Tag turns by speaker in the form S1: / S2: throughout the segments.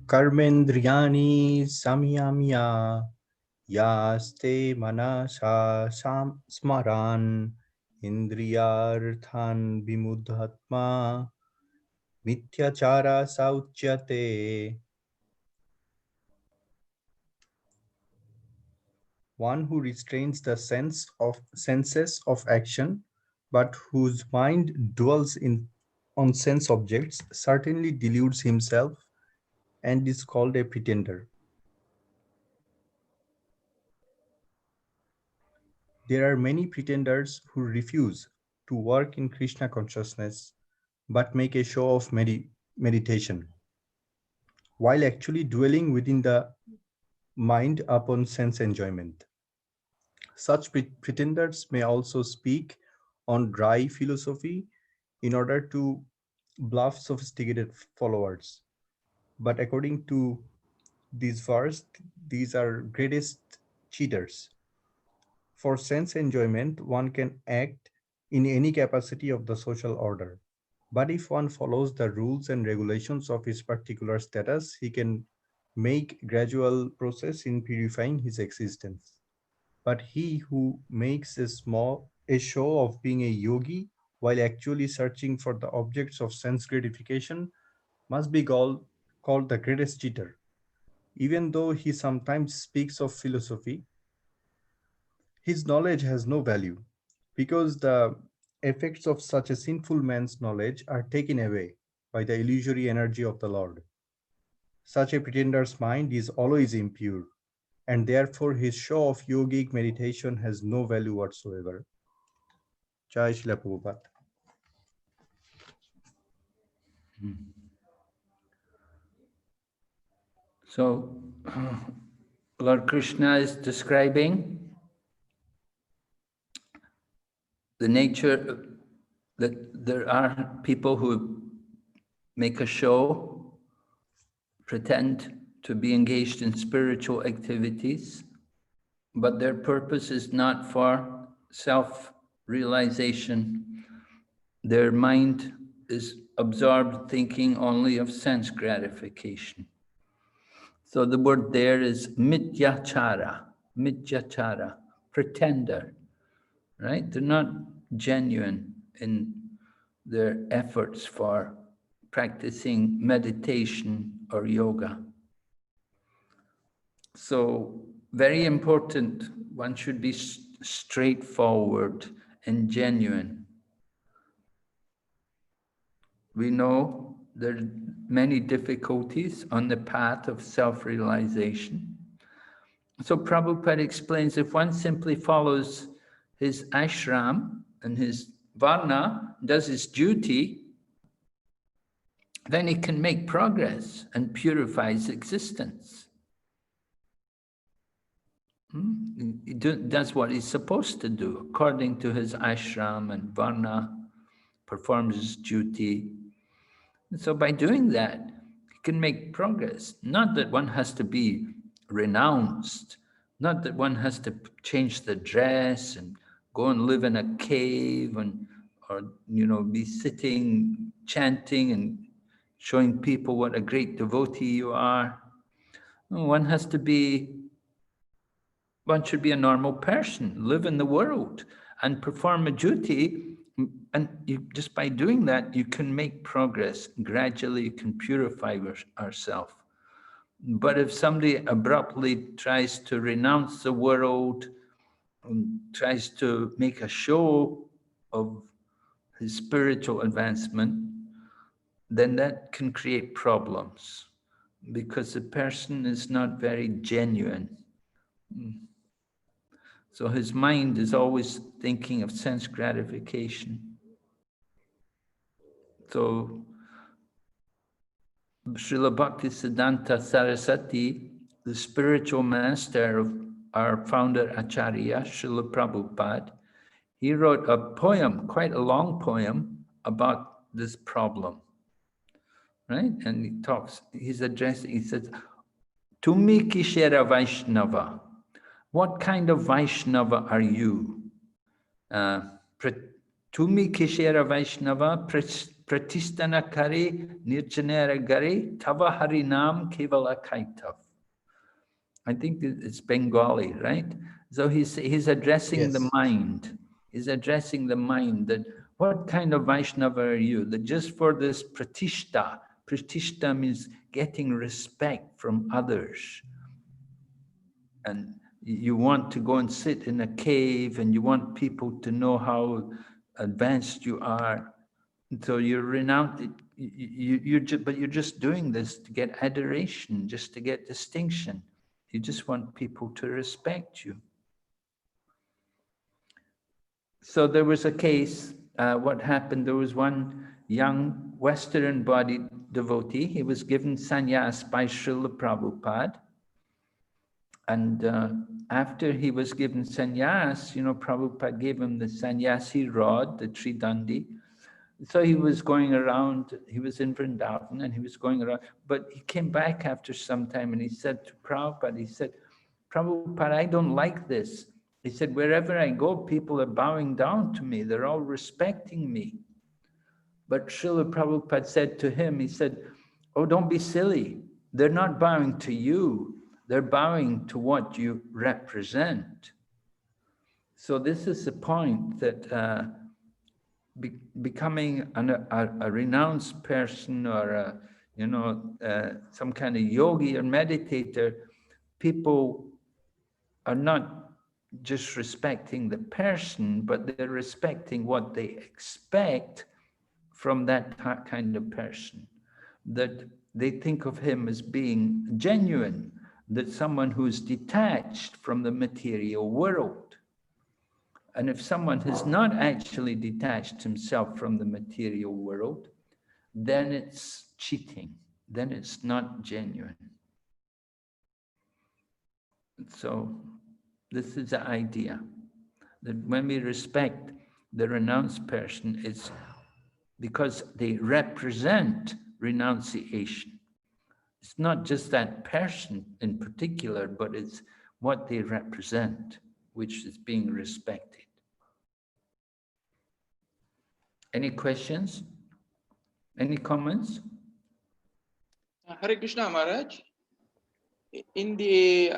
S1: Karmendriyani samyamya yaste manasa smaran indriyarthan vimudhatma mithyachara sauchyate. One who restrains the senses of action, but whose mind dwells on sense objects, certainly deludes himself and is called a pretender. There are many pretenders who refuse to work in Krishna consciousness but make a show of meditation, while actually dwelling within the mind upon sense enjoyment. Such pretenders may also speak on dry philosophy in order to bluff sophisticated followers. But according to these verse, these are greatest cheaters. For sense enjoyment, one can act in any capacity of the social order. But if one follows the rules and regulations of his particular status, he can make gradual process in purifying his existence. But he who makes a show of being a yogi while actually searching for the objects of sense gratification must be called the greatest cheater. Even though he sometimes speaks of philosophy, his knowledge has no value because the effects of such a sinful man's knowledge are taken away by the illusory energy of the Lord. Such a pretender's mind is always impure, and therefore his show of yogic meditation has no value whatsoever. Jai Shri Prabhupada.
S2: So, Lord Krishna is describing the nature that there are people who make a show, pretend to be engaged in spiritual activities, but their purpose is not for self-realization. Their mind is absorbed thinking only of sense gratification. So the word there is mityachara, pretender, right? They're not genuine in their efforts for practicing meditation or yoga. So very important, one should be straightforward and genuine. We know there are many difficulties on the path of self-realization. So Prabhupada explains, if one simply follows his ashram and his varna, does his duty, then he can make progress and purify his existence. He does what he's supposed to do, according to his ashram and varna, performs his duty. And so by doing that, he can make progress. Not that one has to be renounced, not that one has to change the dress and go and live in a cave and, or be sitting, chanting and showing people what a great devotee you are. One should be a normal person, live in the world and perform a duty. And just by doing that, you can make progress. Gradually, you can purify ourselves. But if somebody abruptly tries to renounce the world and tries to make a show of his spiritual advancement, then that can create problems because the person is not very genuine. So his mind is always thinking of sense gratification. So Srila Bhaktisiddhanta Saraswati, the spiritual master of our founder Acharya, Srila Prabhupada, he wrote a poem, quite a long poem, about this problem. Right? And he's addressing, he says, Tumi Kishera Vaishnava. What kind of Vaishnava are you? Tumi Kishera Vaishnava pratishtana kari nirjanera gari tava harinam kevala kaitav. I think it's Bengali, right? So he's addressing the
S1: Yes.
S2: mind. He's addressing the mind that what kind of Vaishnava are you? That just for this pratishta, pratishta means getting respect from others. And you want to go and sit in a cave and you want people to know how advanced you are. So you renounce it, but you're just doing this to get adoration, just to get distinction. You just want people to respect you. So there was a case, what happened, there was one young Western-bodied devotee. He was given sannyas by Srila Prabhupada. And after he was given sannyas, Prabhupada gave him the sannyasi rod, the tridandi. So he was going around, he was in Vrindavan and he was going around, but he came back after some time and he said to Prabhupada, he said, Prabhupada, I don't like this. He said, wherever I go, people are bowing down to me. They're all respecting me. But Srila Prabhupada said to him, he said, oh, don't be silly. They're not bowing to you. They're bowing to what you represent. So this is the point that becoming a renounced person or some kind of yogi or meditator, people are not just respecting the person, but they're respecting what they expect from that kind of person. That they think of him as being genuine, that someone who's detached from the material world. And if someone has not actually detached himself from the material world, then it's cheating, then it's not genuine. So this is the idea, that when we respect the renounced person, it's because they represent renunciation. It's not just that person in particular, but it's what they represent, which is being respected. Any questions? Any comments?
S3: Hare Krishna Maharaj. In the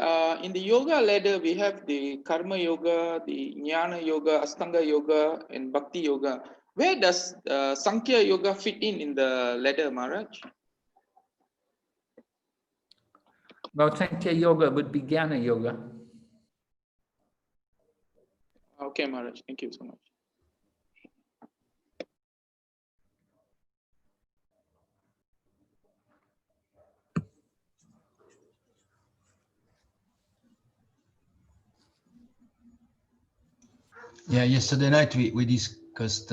S3: yoga ladder, we have the karma yoga, the jnana yoga, astanga yoga, and bhakti yoga. Where does Sankhya yoga fit in the ladder, Maharaj?
S2: Well, Sankhya yoga would be Jnana yoga.
S3: Okay, Maharaj. Thank you so much.
S4: Yeah, yesterday night we discussed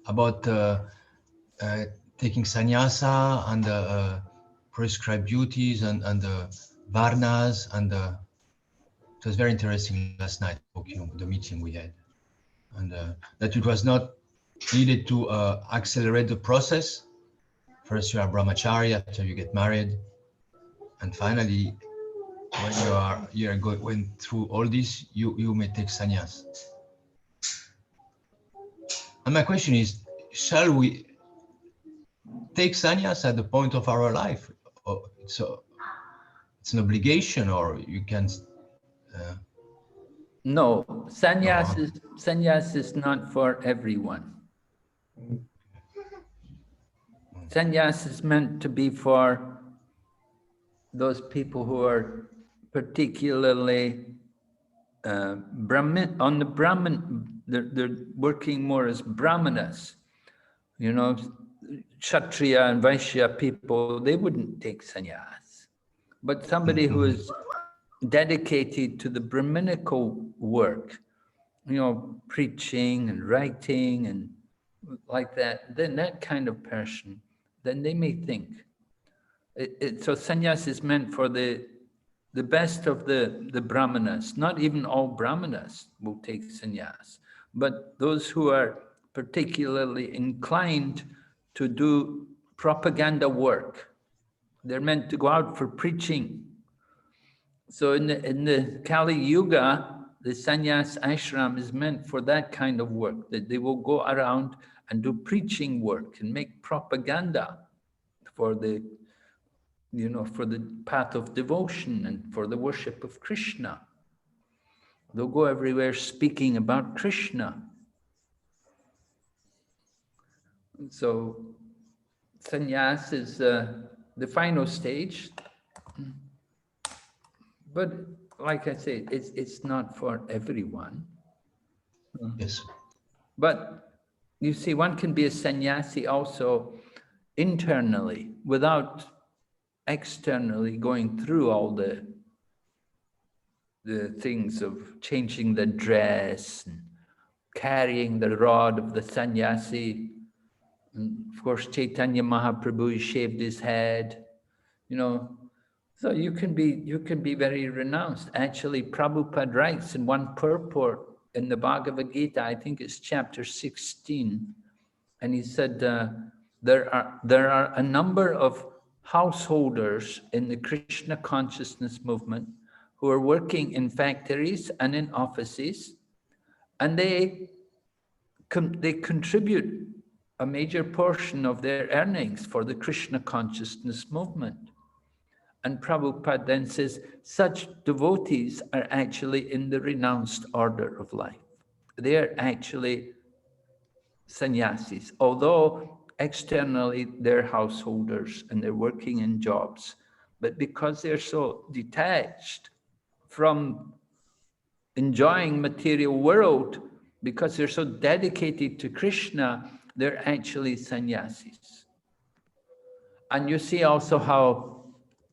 S4: about taking sannyasa and prescribed duties and the varnas, and it was very interesting last night, the meeting we had, and that it was not needed to accelerate the process. First you are brahmachari, after you get married, and finally when you're going through all this, you may take sannyas. And my question is, shall we take sannyas at the point of our life? Or it's an obligation, or you can...
S2: No, sannyas is not for everyone. Sannyas is meant to be for those people who are particularly Brahmin, on the Brahmin, they're working more as Brahmanas. Kshatriya and Vaishya people, they wouldn't take sannyas. But somebody who is dedicated to the Brahminical work, preaching and writing and like that, then that kind of person, then they may think. So sannyas is meant for the best of the brahmanas. Not even all brahmanas will take sannyas, but those who are particularly inclined to do propaganda work. They're meant to go out for preaching. So in the Kali Yuga, the sannyas ashram is meant for that kind of work, that they will go around and do preaching work and make propaganda for the, for the path of devotion and for the worship of Krishna. They'll go everywhere speaking about Krishna. So sannyas is the final stage, but like I say, it's not for everyone.
S4: Yes.
S2: But you see, one can be a sannyasi also internally without externally going through all the things of changing the dress and carrying the rod of the sannyasi. And of course, Chaitanya Mahaprabhu, he shaved his head, So you can be very renounced. Actually, Prabhupada writes in one purport in the Bhagavad Gita, I think it's chapter 16, and he said there are a number of householders in the Krishna consciousness movement who are working in factories and in offices, and they contribute a major portion of their earnings for the Krishna consciousness movement. And Prabhupada then says, such devotees are actually in the renounced order of life. They are actually sannyasis, although externally they're householders and they're working in jobs. But because they're so detached from enjoying material world, because they're so dedicated to Krishna, they're actually sannyasis. And you see also how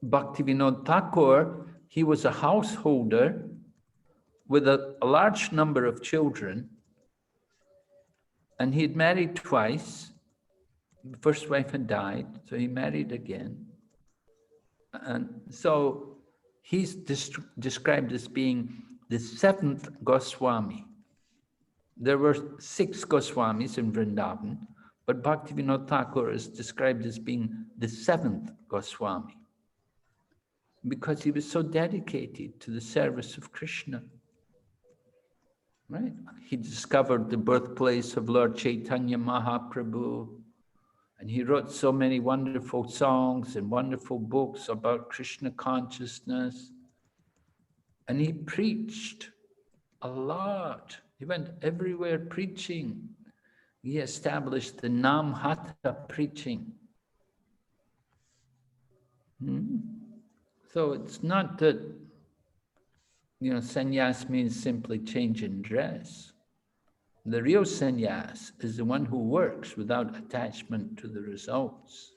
S2: Bhakti Vinod Thakur, he was a householder with a large number of children, and he'd married twice. The first wife had died, so he married again. And so he's described as being the seventh Goswami. There were 6 Goswamis in Vrindavan, but Bhakti Vinod Thakur is described as being the 7th Goswami, because he was so dedicated to the service of Krishna. Right? He discovered the birthplace of Lord Chaitanya Mahaprabhu, and he wrote so many wonderful songs and wonderful books about Krishna consciousness. And he preached a lot. He went everywhere preaching. He established the Nam Hatha preaching. So it's not that, sannyas means simply change in dress. The real sannyas is the one who works without attachment to the results.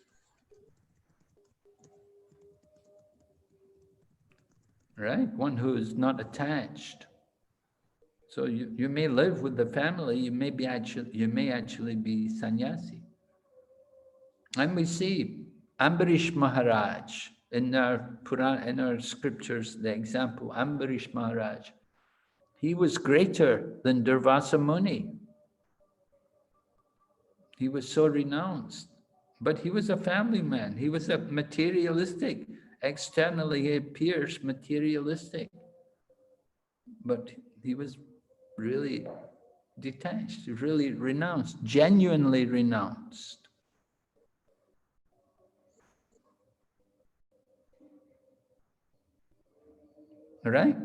S2: Right? One who is not attached. So you may live with the family, you may actually be sannyasi. And we see Ambarish Maharaj in our Purana, in our scriptures, the example, Ambarish Maharaj. He was greater than Durvasa Muni. He was so renounced, but he was a family man. He was a materialistic. Externally, he appears materialistic, but he was really detached, really renounced, genuinely renounced. Right?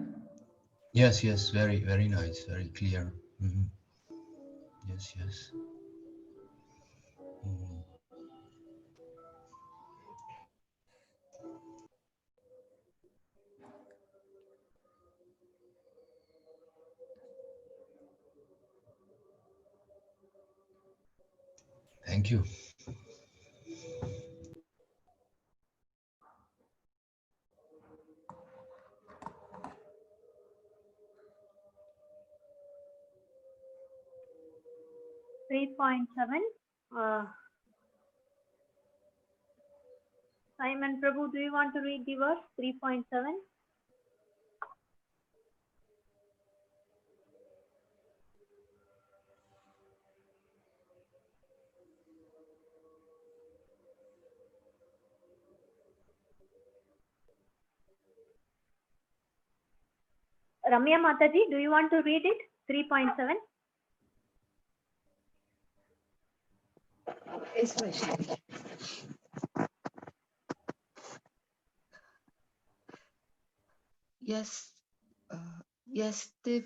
S4: Yes, very, very nice, very clear. Yes. Thank you.
S5: Simon Prabhu, do you want to read the verse 3.7? Ramya Mataji, do you want to read it? 3.7.
S6: Yes, Vaishnavi. Yes, yes, the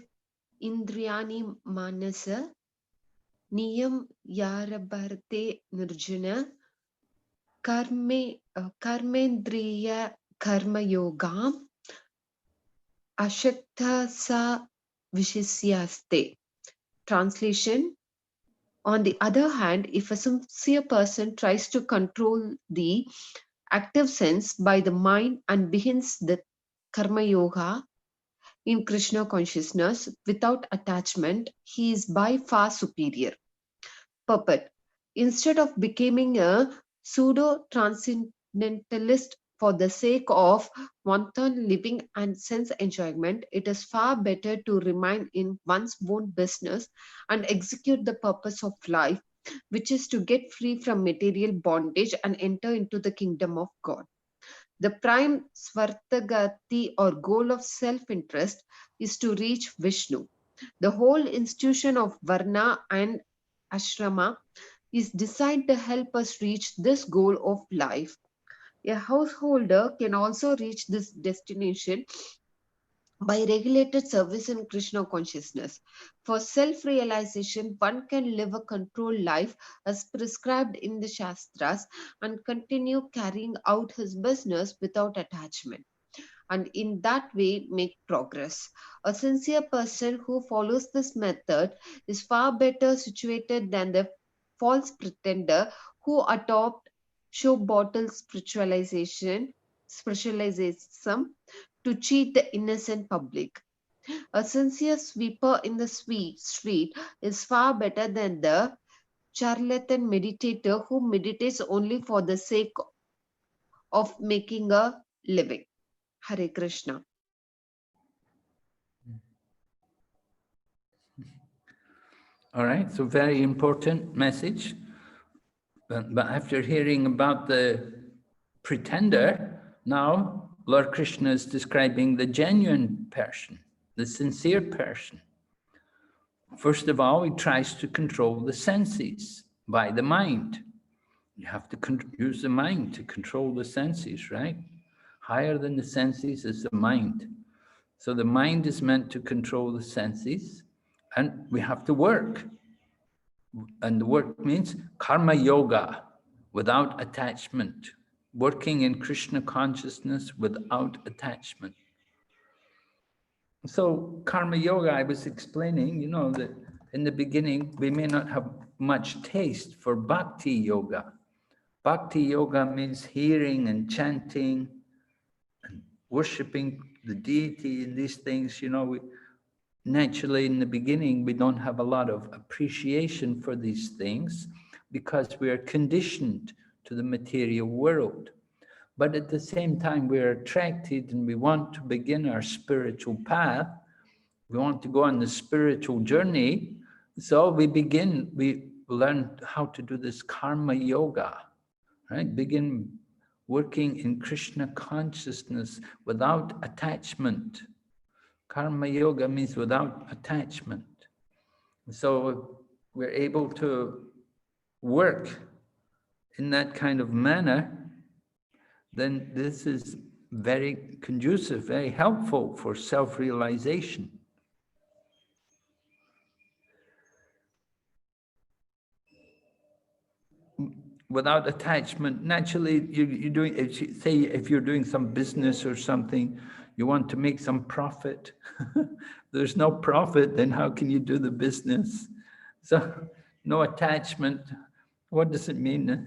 S6: Indriyani Manasa Niyam Yarabharte Nirjuna Karmendriya Karma Yogam Ashakta Sa Vishishyaste. Translation: on the other hand, if a sincere person tries to control the active sense by the mind and begins the Karma Yoga in Krishna consciousness without attachment, he is by far superior. Puppet. Instead of becoming a pseudo transcendentalist for the sake of wanton living and sense enjoyment, it is far better to remain in one's own business and execute the purpose of life, which is to get free from material bondage and enter into the kingdom of God. The prime Svartagati or goal of self-interest is to reach Vishnu. The whole institution of Varna and Ashrama is designed to help us reach this goal of life. A householder can also reach this destination by regulated service in Krishna consciousness. For self realization, one can live a controlled life as prescribed in the Shastras and continue carrying out his business without attachment, and in that way make progress. A sincere person who follows this method is far better situated than the false pretender who adopt show bottle spiritualism to cheat the innocent public. A sincere sweeper in the street is far better than the charlatan meditator who meditates only for the sake of making a living. Hare Krishna.
S2: All right, so very important message. But after hearing about the pretender, now Lord Krishna is describing the genuine person, the sincere person. First of all, he tries to control the senses by the mind. You have to use the mind to control the senses, right? Higher than the senses is the mind. So the mind is meant to control the senses, and we have to work. And the work means karma yoga, without attachment, working in Krishna consciousness without attachment. So karma yoga, I was explaining, you know, that in the beginning, we may not have much taste for bhakti yoga. Bhakti yoga means hearing and chanting and worshipping the deity and these things, you know, naturally in the beginning, we don't have a lot of appreciation for these things because we are conditioned to the material world. But at the same time, we are attracted and we want to begin our spiritual path. We want to go on the spiritual journey. So we learn how to do this karma yoga, right? Begin working in Krishna consciousness without attachment. Karma yoga means without attachment. So we're able to work in that kind of manner, then this is very conducive, very helpful for self-realization. Without attachment, naturally, you're doing, if you're doing some business or something, you want to make some profit. There's no profit, then how can you do the business? So no attachment. What does it mean? It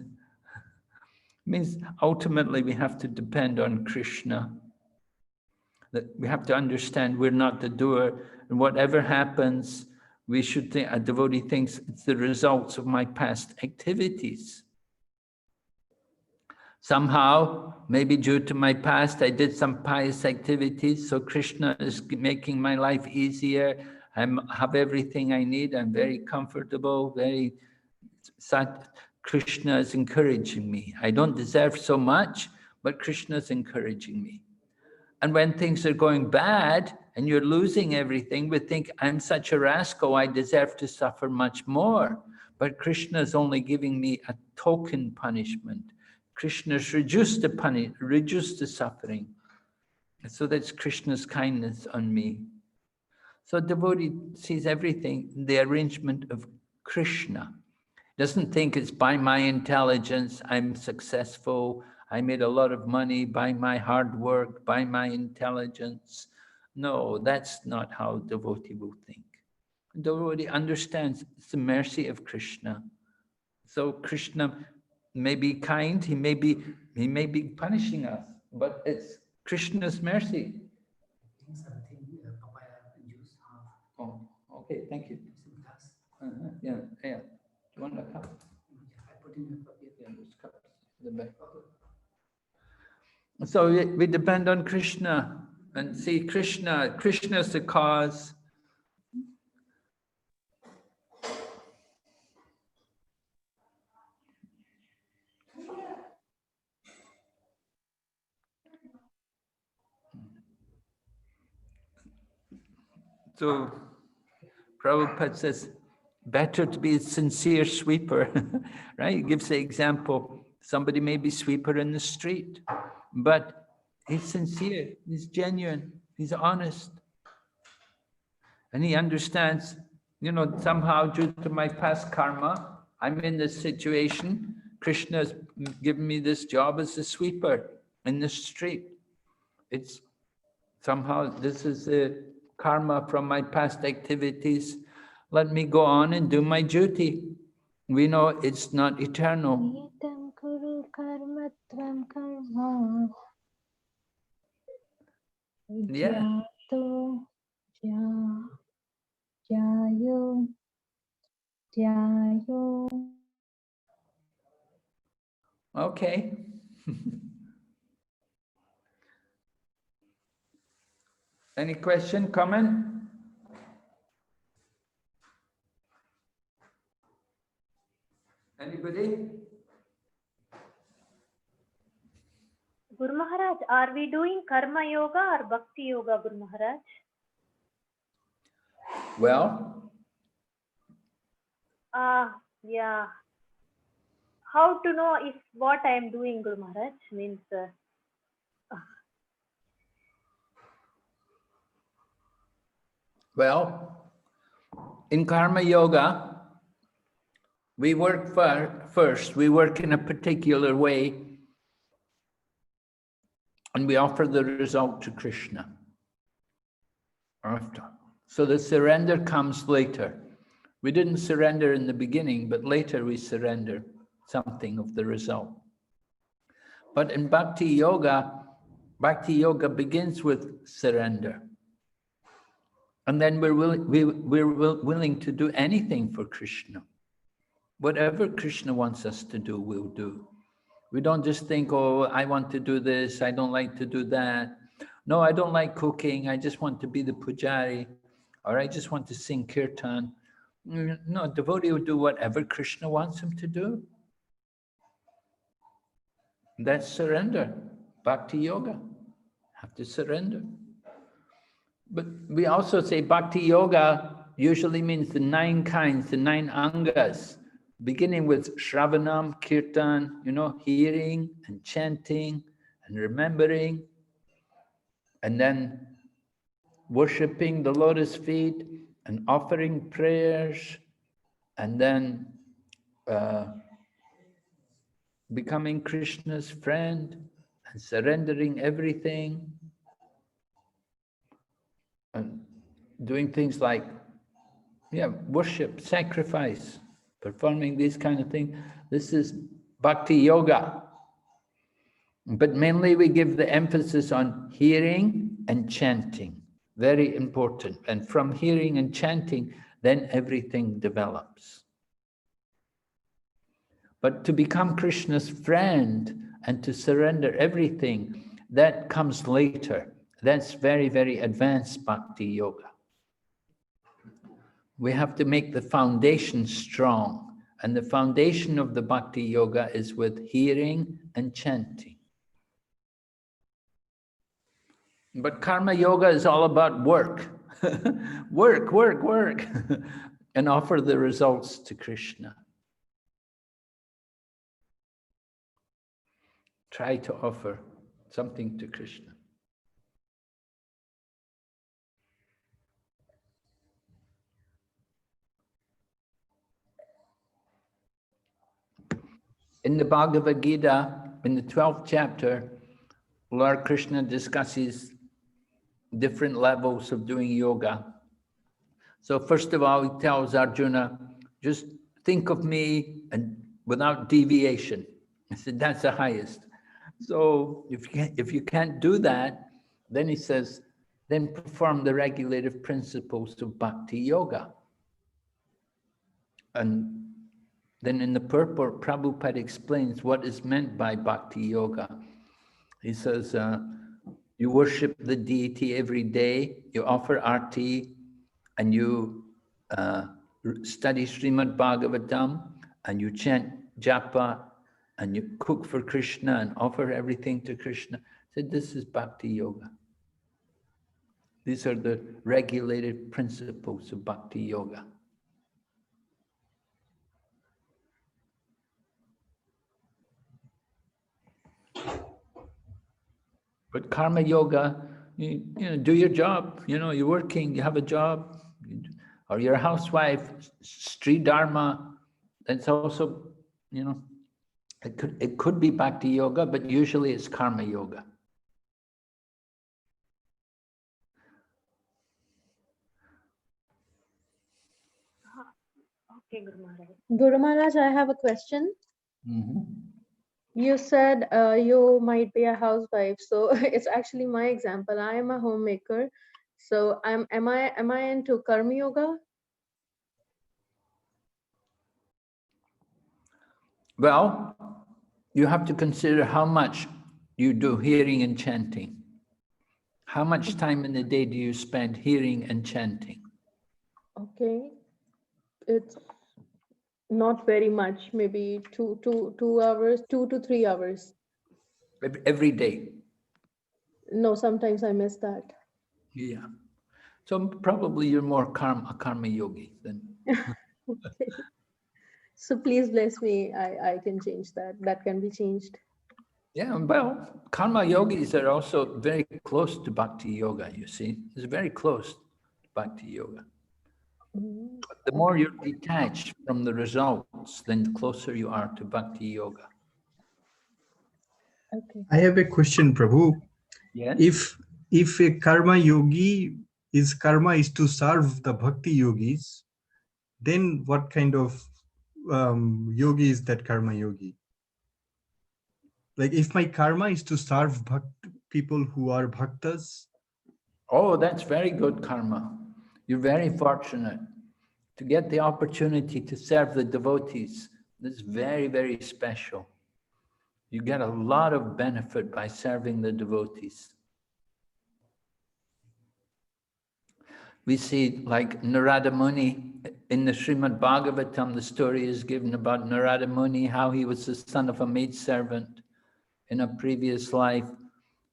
S2: means ultimately we have to depend on Krishna. That we have to understand we're not the doer, and whatever happens, we should think, a devotee thinks it's the results of my past activities. Somehow, maybe due to my past, I did some pious activities, so Krishna is making my life easier. I have everything I need. I'm very comfortable, very sat. Krishna is encouraging me. I don't deserve so much, but Krishna is encouraging me. And when things are going bad and you're losing everything, we think, I'm such a rascal, I deserve to suffer much more. but Krishna is only giving me a token punishment. Krishna's reduced the suffering. So that's Krishna's kindness on me. So devotee sees everything in the arrangement of Krishna. Doesn't think it's by my intelligence, I'm successful, I made a lot of money by my hard work, by my intelligence. No, that's not how devotee will think. Devotee understands it's the mercy of Krishna. So Krishna may be kind, he may be punishing us, but it's Krishna's mercy. Oh, okay, thank you. Yeah. Do you want a cup? I put in this cup in the back. So we depend on Krishna and see Krishna. Krishna is the cause. So Prabhupada says, better to be a sincere sweeper, right? He gives the example, somebody may be sweeper in the street, but he's sincere, he's genuine, he's honest. And he understands, somehow due to my past karma, I'm in this situation. Krishna has given me this job as a sweeper in the street. It's somehow, this is the karma from my past activities. Let me go on and do my duty. We know it's not eternal. Yeah. Okay. Any question, comment? Anybody?
S5: Guru Maharaj, are we doing Karma Yoga or Bhakti Yoga, Guru Maharaj?
S2: Well,
S5: yeah. How to know if what I am doing, Guru Maharaj? Means
S2: well, in Karma Yoga, we work first, we work in a particular way, and we offer the result to Krishna after. So the surrender comes later. We didn't surrender in the beginning, but later we surrender something of the result. But in Bhakti Yoga begins with surrender. And then we're willing to do anything for Krishna. Whatever Krishna wants us to do, we'll do. We don't just think, oh, I want to do this, I don't like to do that. No, I don't like cooking, I just want to be the pujari, or I just want to sing kirtan. No, devotee will do whatever Krishna wants him to do. That's surrender. Bhakti Yoga. Have to surrender. But we also say Bhakti Yoga usually means the 9 kinds, the 9 angas, beginning with Shravanam, Kirtan, hearing and chanting and remembering, and then worshipping the lotus feet and offering prayers, and then becoming Krishna's friend and surrendering everything and doing things like worship, sacrifice, performing these kind of things. This is Bhakti Yoga. But mainly we give the emphasis on hearing and chanting. Very important. And from hearing and chanting, then everything develops. But to become Krishna's friend and to surrender everything, that comes later. That's very, very advanced Bhakti Yoga. We have to make the foundation strong. And the foundation of the Bhakti Yoga is with hearing and chanting. But Karma Yoga is all about work. work, and offer the results to Krishna. try to offer something to Krishna. In the Bhagavad Gita, in the 12th chapter, Lord Krishna discusses different levels of doing yoga. So first of all, he tells Arjuna, just think of me and without deviation. I said, that's the highest. So if you can't do that, then he says, then perform the regulative principles of bhakti yoga. And then in the purport, Prabhupada explains what is meant by bhakti yoga. He says, you worship the deity every day, you offer arti, and you study Srimad Bhagavatam, and you chant japa, and you cook for Krishna and offer everything to Krishna. So this is bhakti yoga. These are the regulated principles of bhakti yoga. But karma yoga, you know, do your job. You know, you're working, you have a job, or you're a housewife, street dharma. That's also, you know, it could be bhakti yoga, but usually it's karma yoga.
S5: Okay, Guru Maharaj.
S7: Guru Maharaj, I have a question.
S2: Mm-hmm.
S7: You said you might be a housewife, so it's actually my example. I am a homemaker, so am I into karma yoga?
S2: Well, you have to consider how much you do hearing and chanting. How much time in the day do you spend hearing and chanting?
S7: Okay, it's not very much. Maybe 2 hours, 2 to 3 hours.
S2: Every day.
S7: No, sometimes I miss that.
S2: Yeah. So probably you're more a karma yogi than.
S7: Okay. So please bless me. I can change that. That can be changed.
S2: Yeah, well, karma yogis are also very close to bhakti yoga, you see. It's very close to bhakti yoga.
S7: Mm,
S2: The more you're detached from the results, then the closer you are to bhakti yoga.
S7: okay.
S1: I have a question, Prabhu.
S2: Yes?
S1: If a karma yogi is to serve the bhakti yogis, then what kind of yogi is that karma yogi? Like if my karma is to serve people who are bhaktas.
S2: Oh, that's very good karma. You're very fortunate to get the opportunity to serve the devotees. That's very, very special. You get a lot of benefit by serving the devotees. We see like Narada Muni in the Srimad Bhagavatam, the story is given about Narada Muni, how he was the son of a maidservant in a previous life,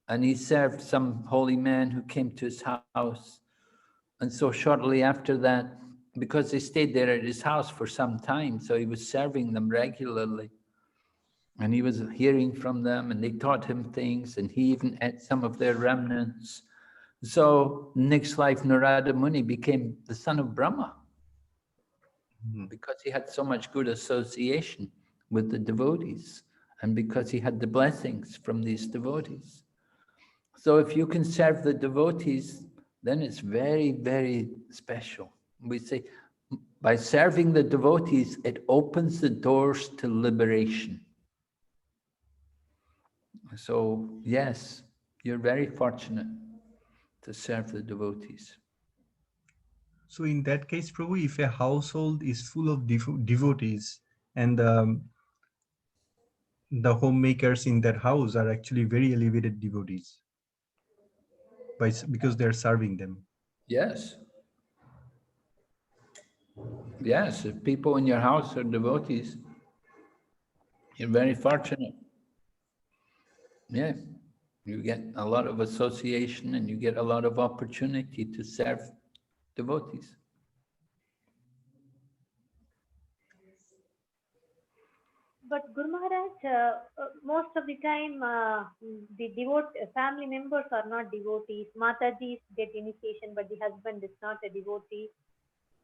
S2: and he served some holy man who came to his house. And so shortly after that, because they stayed there at his house for some time, so he was serving them regularly. And he was hearing from them, and they taught him things, and he even ate some of their remnants. So next life, Narada Muni became the son of Brahma because he had so much good association with the devotees and because he had the blessings from these devotees. So if you can serve the devotees, then it's very, very special. We say, by serving the devotees, it opens the doors to liberation. So yes, you're very fortunate to serve the devotees.
S1: So in that case, Prabhu, if a household is full of devotees and the homemakers in that house are actually very elevated devotees because they're serving them.
S2: Yes. Yes, if people in your house are devotees, you're very fortunate. Yeah, you get a lot of association and you get a lot of opportunity to serve devotees.
S5: But Guru Maharaj, most of the time, the family members are not devotees. Mataji get initiation, but the husband is not a devotee.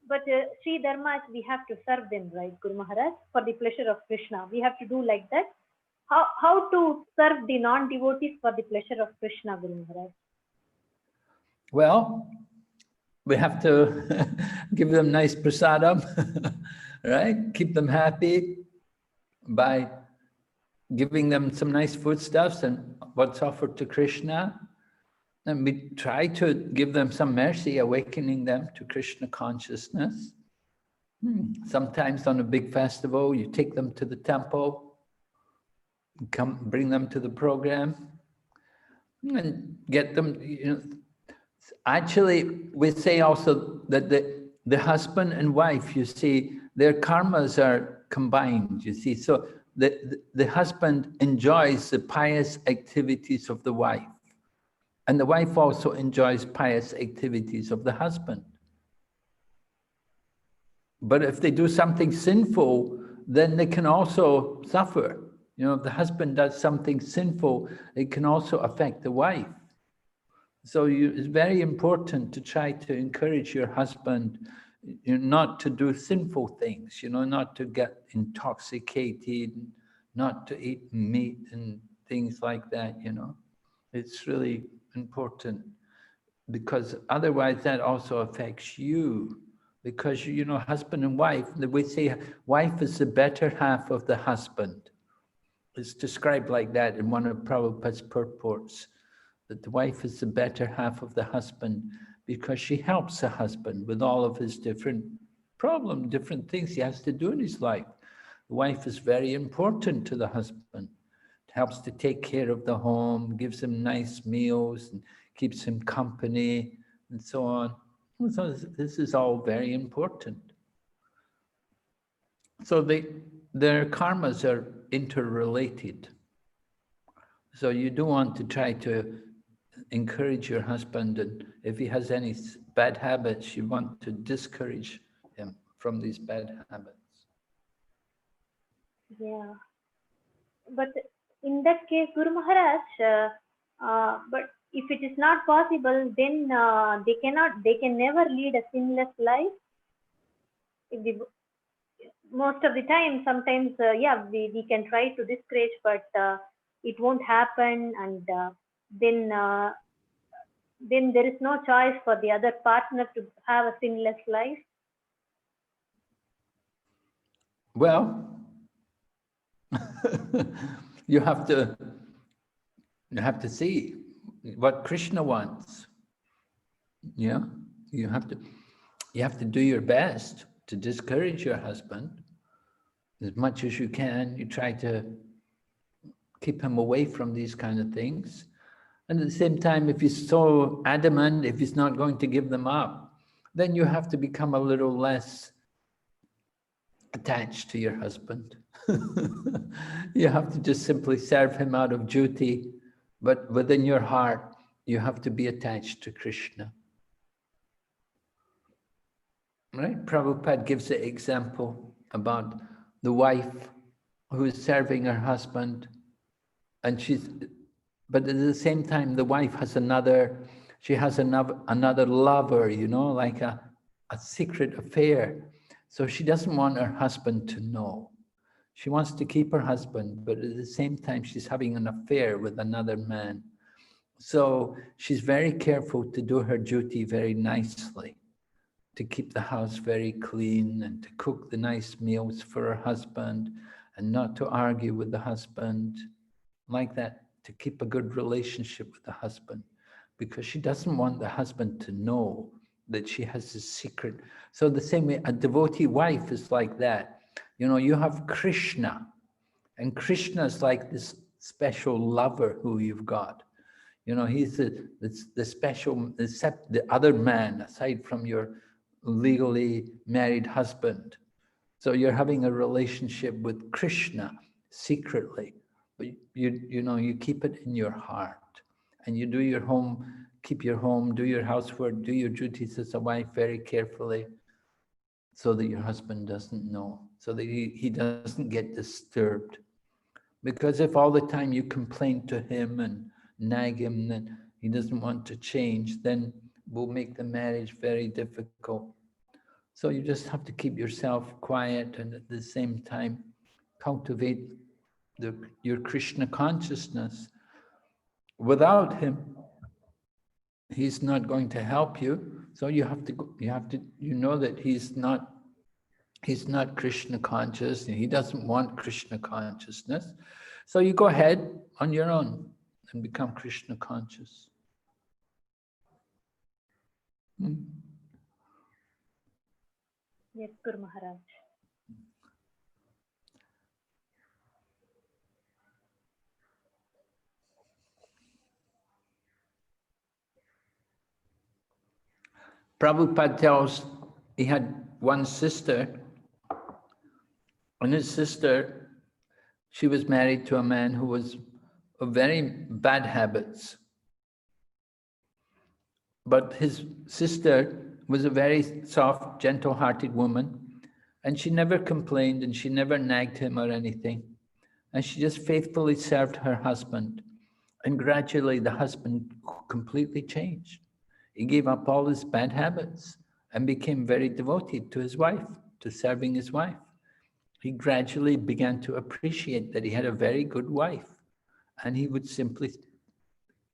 S5: But Sri Dharmas, we have to serve them, right, Guru Maharaj, for the pleasure of Krishna. We have to do like that. How to serve the non-devotees for the pleasure of Krishna, Guru Maharaj?
S2: Well, we have to give them nice prasadam, right? Keep them happy by giving them some nice foodstuffs and what's offered to Krishna. And we try to give them some mercy, awakening them to Krishna consciousness. Sometimes on a big festival, you take them to the temple, bring them to the program, and get them, Actually, we say also that the husband and wife, you see, their karmas are combined, you see. So the husband enjoys the pious activities of the wife. And the wife also enjoys pious activities of the husband. But if they do something sinful, then they can also suffer. If the husband does something sinful, it can also affect the wife. So it's very important to try to encourage your husband not to do sinful things, not to get intoxicated, not to eat meat and things like that, It's really important, because otherwise that also affects you. Because, husband and wife, we say wife is the better half of the husband. It's described like that in one of Prabhupada's purports, that the wife is the better half of the husband because she helps the husband with all of his different problems, different things he has to do in his life. The wife is very important to the husband. It helps to take care of the home, gives him nice meals, and keeps him company, and so on. So this is all very important. So their karmas are interrelated. So you do want to try to encourage your husband, and if he has any bad habits, you want to discourage him from these bad habits.
S5: Yeah. But in that case, Guru Maharaj, but if it is not possible, then they can never lead a sinless life. Most of the time, sometimes, we can try to discourage, but it won't happen, and then there is no choice for the other partner to have a sinless life.
S2: Well, you have to see what Krishna wants. Yeah, you have to do your best to discourage your husband as much as you can. You try to keep him away from these kind of things. And at the same time, if he's so adamant, if he's not going to give them up, then you have to become a little less attached to your husband. You have to just simply serve him out of duty, but within your heart, you have to be attached to Krishna. Right? Prabhupada gives the example about the wife who is serving her husband, and but at the same time, the wife has another lover, like a secret affair. So she doesn't want her husband to know. She wants to keep her husband, but at the same time, she's having an affair with another man. So she's very careful to do her duty very nicely, to keep the house very clean and to cook the nice meals for her husband and not to argue with the husband, like that, to keep a good relationship with the husband, because she doesn't want the husband to know that she has a secret. So the same way, a devotee wife is like that. You have Krishna, and Krishna is like this special lover who you've got. He's the special, the other man aside from your legally married husband. So you're having a relationship with Krishna secretly, but you keep it in your heart, and you do your home, keep your home, do your housework, do your duties as a wife very carefully, so that your husband doesn't know, so that he doesn't get disturbed Because if all the time you complain to him and nag him that he doesn't want to change, then we'll make the marriage very difficult. So you just have to keep yourself quiet and at the same time cultivate your Krishna consciousness. Without him, he's not going to help you. So you know that he's not Krishna conscious, and he doesn't want Krishna consciousness. So you go ahead on your own and become Krishna conscious.
S5: Yes, Guru Maharaj.
S2: Prabhupada tells he had one sister, and his sister, she was married to a man who was of very bad habits. But his sister was a very soft, gentle-hearted woman, and she never complained and she never nagged him or anything. And she just faithfully served her husband. And gradually the husband completely changed. He gave up all his bad habits and became very devoted to his wife, to serving his wife. He gradually began to appreciate that he had a very good wife, and he would simply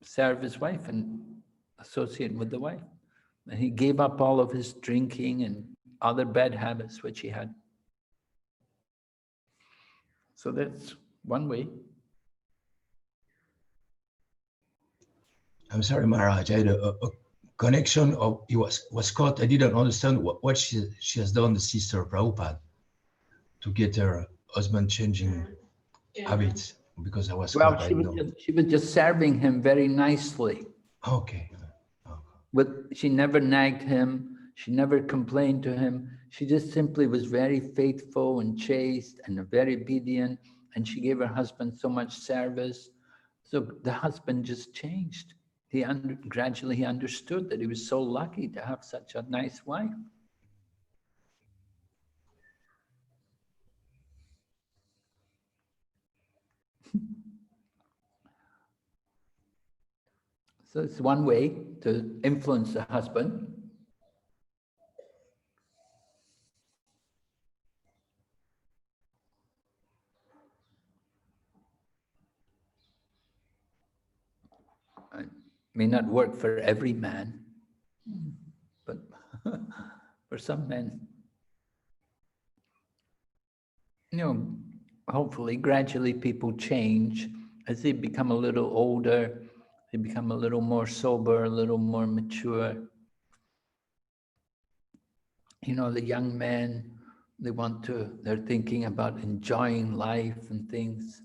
S2: serve his wife and associate with the wife. And he gave up all of his drinking and other bad habits which he had. So that's one way.
S4: I'm sorry, Maharaj. I had a connection of it was cut. I didn't understand what she has done, the sister of Prabhupada, to get her husband changing habits, because I was cut.
S2: She was just serving him very nicely.
S4: Okay.
S2: She never nagged him. She never complained to him. She just simply was very faithful and chaste and very obedient. And she gave her husband so much service. So the husband just changed. Gradually he understood that he was so lucky to have such a nice wife. So it's one way to influence the husband. It may not work for every man, but for some men, hopefully gradually people change as they become a little older. They become a little more sober, a little more mature. The young men, they're thinking about enjoying life and things,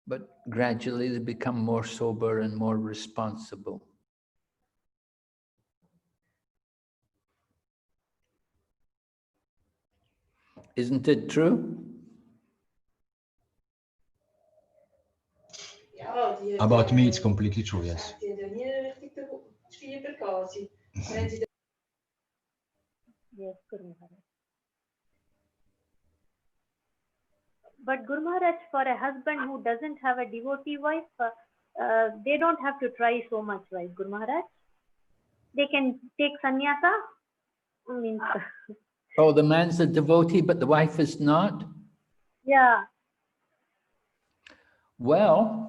S2: but gradually they become more sober and more responsible. Isn't it true?
S4: About me, it's completely true, yes.
S5: Yes, Guru Maharaj. But Guru Maharaj, for a husband who doesn't have a devotee wife, they don't have to try so much, right, Guru Maharaj? They can take sannyasa.
S2: Oh, the man's a devotee, but the wife is not?
S5: Yeah.
S2: Well,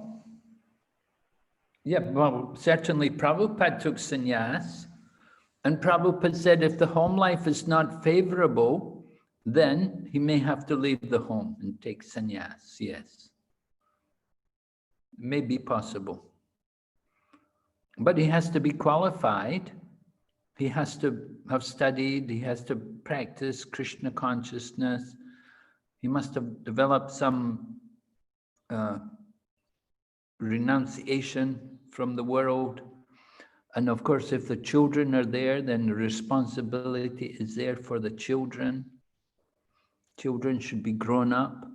S2: certainly Prabhupada took sannyas, and Prabhupada said if the home life is not favorable, then he may have to leave the home and take sannyas, yes. It may be possible. But he has to be qualified. He has to have studied, he has to practice Krishna consciousness. He must have developed some renunciation from the world. And of course, if the children are there, then the responsibility is there for the children. Children should be grown up.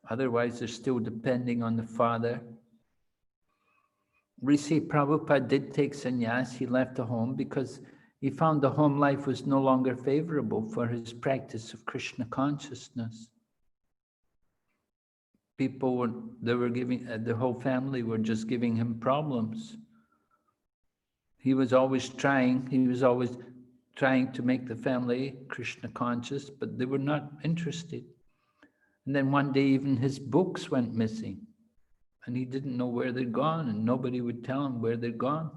S2: Otherwise, they're still depending on the father. We see Prabhupada did take sannyas. He left the home because he found the home life was no longer favorable for his practice of Krishna consciousness. people were, they were giving, the whole family were just giving him problems. He was always trying to make the family Krishna conscious, but they were not interested. And then one day even his books went missing and he didn't know where they'd gone and nobody would tell him where they'd gone.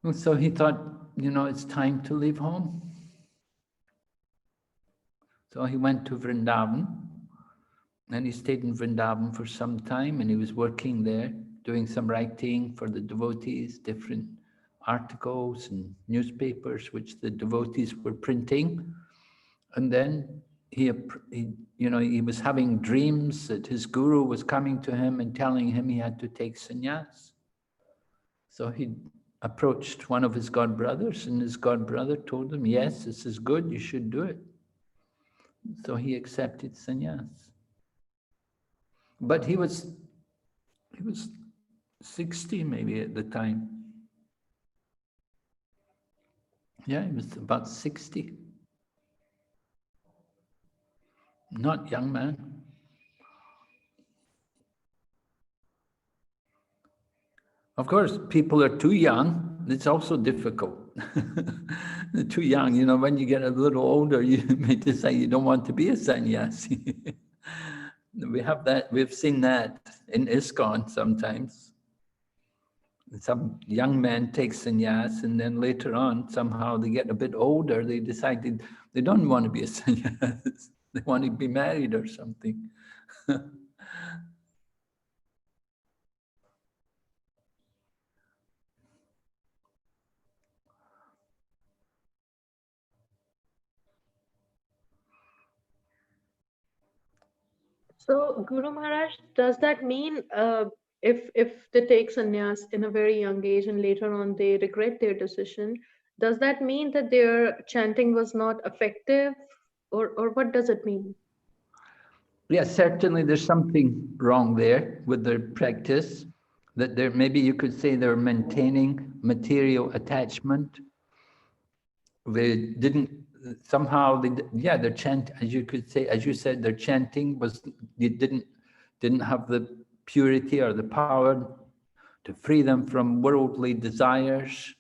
S2: And so he thought, it's time to leave home. So he went to Vrindavan and he stayed in Vrindavan for some time and he was working there, doing some writing for the devotees, different articles and newspapers which the devotees were printing. And then he was having dreams that his guru was coming to him and telling him he had to take sannyas. So he approached one of his god brothers and his god brother told him, yes, this is good, you should do it. So he accepted sannyas. But he was 60 maybe at the time. Yeah, he was about 60. Not young man. Of course, people are too young. It's also difficult. Too young, when you get a little older, you may decide you don't want to be a sannyasi. We've seen that in ISKCON sometimes. Some young man takes sannyas and then later on, somehow they get a bit older, they decided they don't want to be a sannyas. They want to be married or something.
S7: So, Guru Maharaj, does that mean if they take sannyas in a very young age and later on they regret their decision, does that mean that their chanting was not effective, or what does it mean?
S2: Yes, certainly there's something wrong there with their practice, that maybe you could say they're maintaining material attachment. They didn't, somehow, their chant, as you said, their chanting didn't have the purity or the power to free them from worldly desires.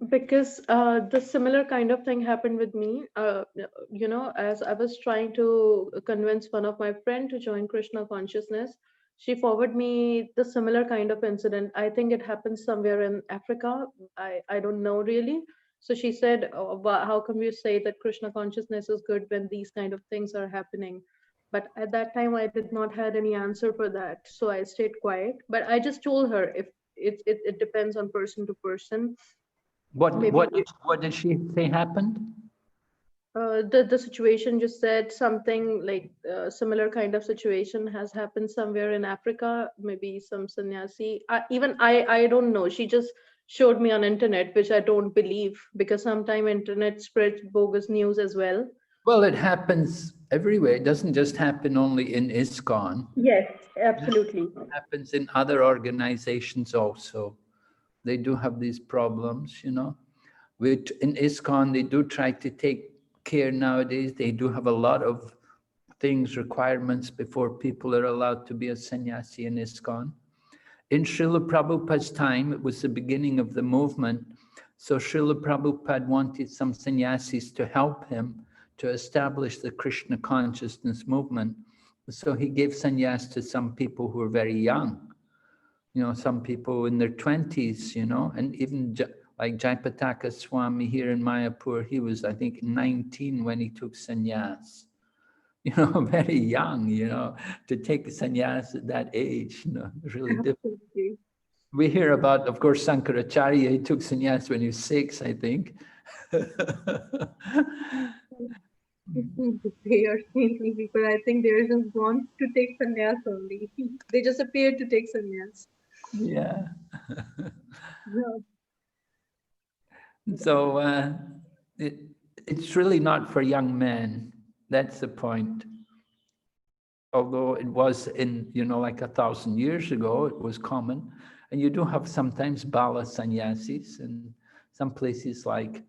S7: Because the similar kind of thing happened with me. As I was trying to convince one of my friend to join Krishna consciousness, she forwarded me the similar kind of incident. I think it happened somewhere in Africa. I don't know really. So she said, oh, how come you say that Krishna consciousness is good when these kind of things are happening? But at that time, I did not had any answer for that. So I stayed quiet. But I just told her, if it depends on person to person.
S2: What did she say happened?
S7: The situation just said something like similar kind of situation has happened somewhere in Africa, maybe some sannyasi. I don't know. She just showed me on internet, which I don't believe, because sometimes internet spreads bogus news as well.
S2: Well, it happens everywhere. It doesn't just happen only in ISKCON.
S7: Yes, absolutely.
S2: It happens in other organizations also. They do have these problems, Which in ISKCON, they do try to take care nowadays. They do have a lot of requirements before people are allowed to be a sannyasi in ISKCON. In Srila Prabhupada's time, it was the beginning of the movement. So Srila Prabhupada wanted some sannyasis to help him to establish the Krishna consciousness movement. So he gave sannyas to some people who were very young, some people in their 20s, and even like Jaipataka Swami here in Mayapur, he was, I think, 19 when he took sannyas. Very young, to take sannyas at that age, really difficult. We hear about, of course, Sankaracharya, he took sannyas when he was 6, I think.
S7: They are saintly people. I think they are just born to take sannyas only. They just appear to take sannyas.
S2: Yeah.
S7: Yeah.
S2: So it's really not for young men. That's the point. Although it was in, like 1,000 years ago, it was common. And you do have sometimes Bala sannyasis in some places like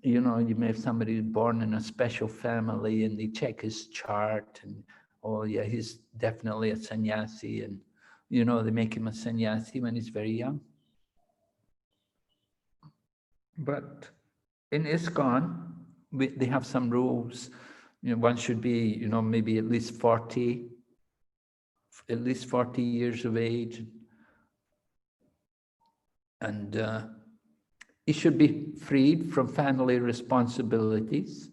S2: You know, you may have somebody born in a special family and they check his chart and, oh yeah, he's definitely a sannyasi, and, you know, they make him a sannyasi when he's very young. But in ISKCON, they have some rules. You know, one should be, you know, maybe at least 40 years of age. And he should be freed from family responsibilities.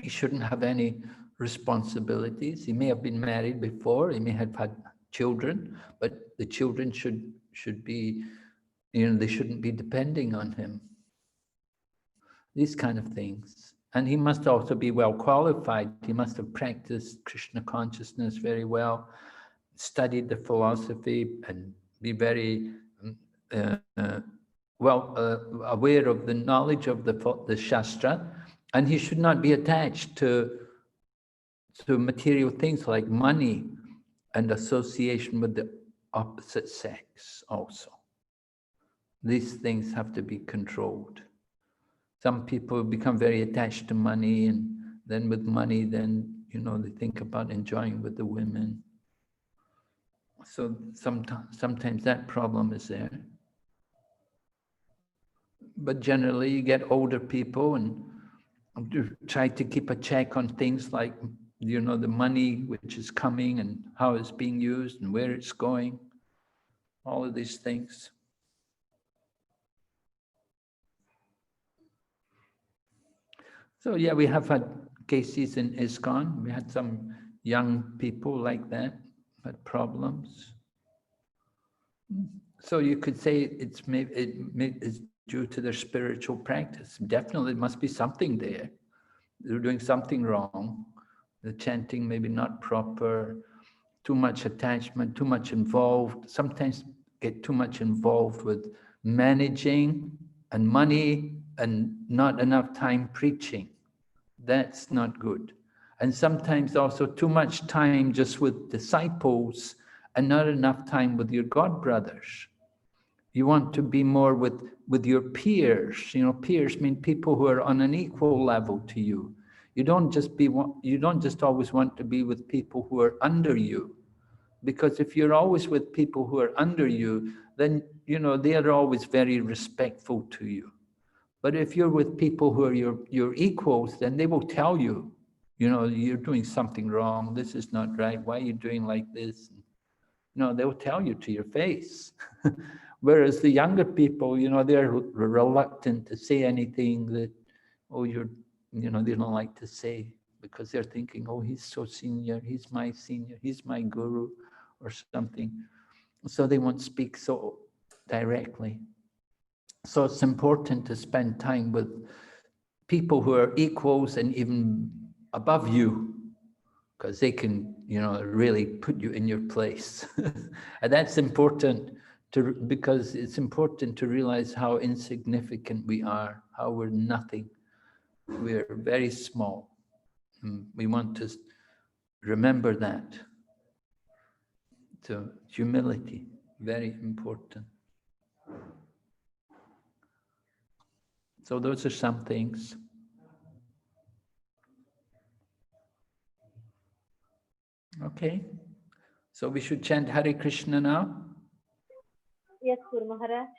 S2: He shouldn't have any responsibilities. He may have been married before, he may have had children, but the children should be, you know, they shouldn't be depending on him. These kind of things. And he must also be well qualified. He must have practiced Krishna consciousness very well, studied the philosophy, and be very aware of the knowledge of the Shastra. And he should not be attached to material things like money and association with the opposite sex also. These things have to be controlled. Some people become very attached to money, and then with money, then, you know, they think about enjoying with the women. So sometimes that problem is there. But generally, you get older people and try to keep a check on things like, you know, the money which is coming and how it's being used and where it's going, all of these things. So yeah, we have had cases in ISKCON. We had some young people like that, had problems. So you could say it's due to their spiritual practice. Definitely, must be something there. They're doing something wrong. The chanting maybe not proper, too much attachment, too much involved. Sometimes get too much involved with managing and money and not enough time preaching. That's not good. And sometimes also too much time just with disciples and not enough time with your god brothers. You want to be more with your peers. You know, peers mean people who are on an equal level to you. You don't just always want to be with people who are under you, because if you're always with people who are under you, then, you know, they are always very respectful to you. But if you're with people who are your equals, then they will tell you, you know, you're doing something wrong. This is not right. Why are you doing like this? No, they'll tell you to your face. Whereas the younger people, you know, they're reluctant to say anything that, oh, you know, they don't like to say, because they're thinking, oh, he's so senior, he's my senior, he's my guru or something. So they won't speak so directly. So it's important to spend time with people who are equals and even above you, because they can, you know, really put you in your place. And that's important because it's important to realize how insignificant we are, how we're nothing. We're very small. We want to remember that. So humility, very important. So those are some things. Okay, so we should chant Hare Krishna now.
S5: Yes, Guru Maharaj.